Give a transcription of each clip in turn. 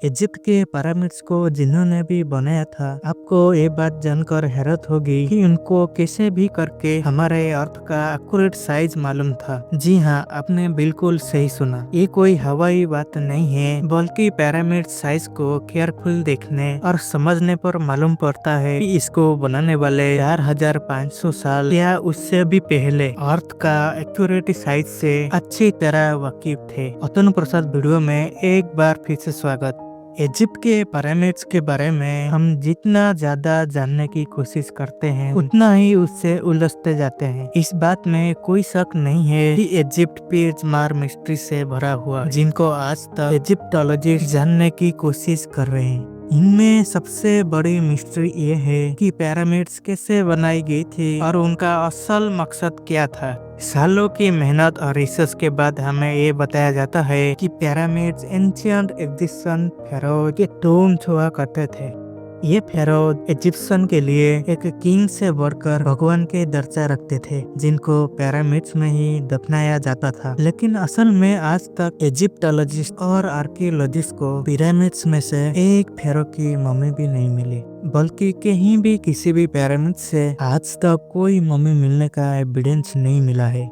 Egypt के pyramids को जिन्होंने भी बनाया था, आपको ये बात जानकर हैरत होगी कि उनको कैसे भी करके हमारे अर्थ का एक्यूरेट साइज मालूम था। जी हाँ, आपने बिल्कुल सही सुना। ये कोई हवाई बात नहीं है, बल्कि पिरामिड साइज को केयरफुल देखने और समझने पर मालूम पड़ता है कि इसको बनाने वाले 4500 साल या उससे भी पहले अर्थ का एक्यूरेट साइज से अच्छी तरह वाकिफ थे। अतनु प्रसाद वीडियो में एक बार फिर से स्वागत। इजिप्ट के पिरामिड्स के बारे में हम जितना ज्यादा जानने की कोशिश करते हैं, उतना ही उससे उलझते जाते हैं। इस बात में कोई शक नहीं है कि इजिप्ट बेशुमार मिस्ट्री से भरा हुआ, जिनको आज तक इजिप्टोलॉजिस्ट जानने की कोशिश कर रहे हैं। इनमें सबसे बड़ी मिस्ट्री ये है कि पिरामिड्स कैसे बनाई गई थी और उनका असल मकसद क्या था। सालों की मेहनत और रिसर्च के बाद हमें ये बताया जाता है कि पिरामिड्स एंशिएंट इजिप्शियन फेरोज के टोम्ब हुआ करते थे। ये फेरोज इजिप्शियन के लिए एक किंग से बढ़कर भगवान के दर्जा रखते थे, जिनको पिरामिड्स में ही दफनाया जाता था। लेकिन असल में आज तक इजिप्टोलॉजिस्ट और आर्कियोलॉजिस्ट को पिरामिड्स में से एक फेरो की मम्मी भी नहीं मिली, बल्कि कहीं भी किसी भी पिरामिड से आज तक कोई मम्मी मिलने का एविडेंस नहीं मिला है।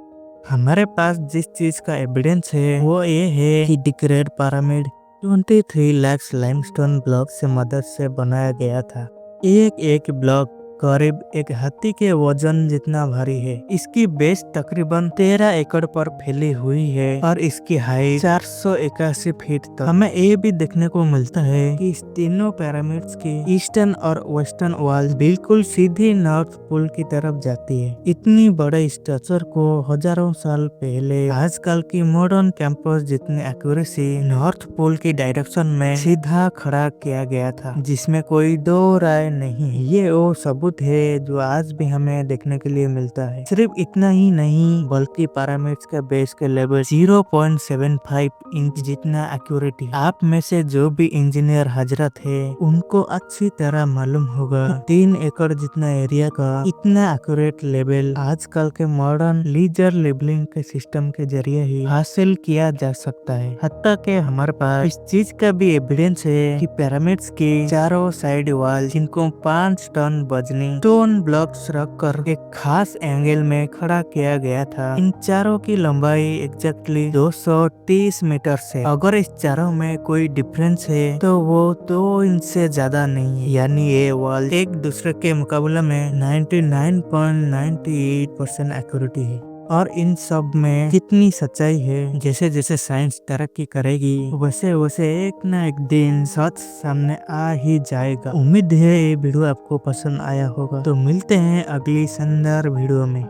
हमारे पास जिस चीज का एविडेंस है वो ये है कि the great pyramid 23 lakh limestone block से मदद से बनाया गया था। एक एक ब्लॉक करीब एक हाथी के वजन जितना भारी है। इसकी बेस तकरीबन 13 एकड़ पर फैली हुई है और इसकी हाइट 481 फीट तक। हमें ये भी देखने को मिलता है कि इस तीनों पिरामिड्स की ईस्टर्न और वेस्टर्न वॉल बिल्कुल सीधी नॉर्थ पोल की तरफ जाती है। इतनी बड़े स्ट्रक्चर को हजारों साल पहले आजकल की मॉडर्न कैंपस जितनी एक्यूरेसी नॉर्थ पोल की डायरेक्शन में सीधा खड़ा किया गया था, जिसमें कोई दो राय नहीं। ये वो सबूत है जो आज भी हमें देखने के लिए मिलता है। सिर्फ इतना ही नहीं, बल्कि पिरामिड्स के बेस के लेवल 0.75 इंच जितना एक्यूरेट है। आप में से जो भी इंजीनियर हजरत है, उनको अच्छी तरह मालूम होगा 3 एकड़ जितना एरिया का इतना एक्यूरेट लेवल आजकल के मॉडर्न लेजर लेबलिंग के सिस्टम के जरिए ही हासिल किया जा सकता है। हत्ता के हमारे पास इस चीज का भी एविडेंस है कि पिरामिड्स के चारों साइड वॉल, जिनको 5 टन वजनी स्टोन ब्लॉक्स रखकर एक खास एंगल में खड़ा किया गया था। इन चारों की लंबाई एग्जैक्टली 230 मीटर से। अगर इस चारों में कोई डिफरेंस है तो वो 2 इंच से ज्यादा नहीं है, यानी ये वॉल एक दूसरे के मुकाबले में 99.98% एक्यूरेट है। और इन सब में कितनी सच्चाई है। जैसे जैसे साइंस तरक्की करेगी, वैसे वैसे एक ना एक दिन सच सामने आ ही जाएगा। उम्मीद है ये वीडियो आपको पसंद आया होगा। तो मिलते हैं अगली शानदार वीडियो में।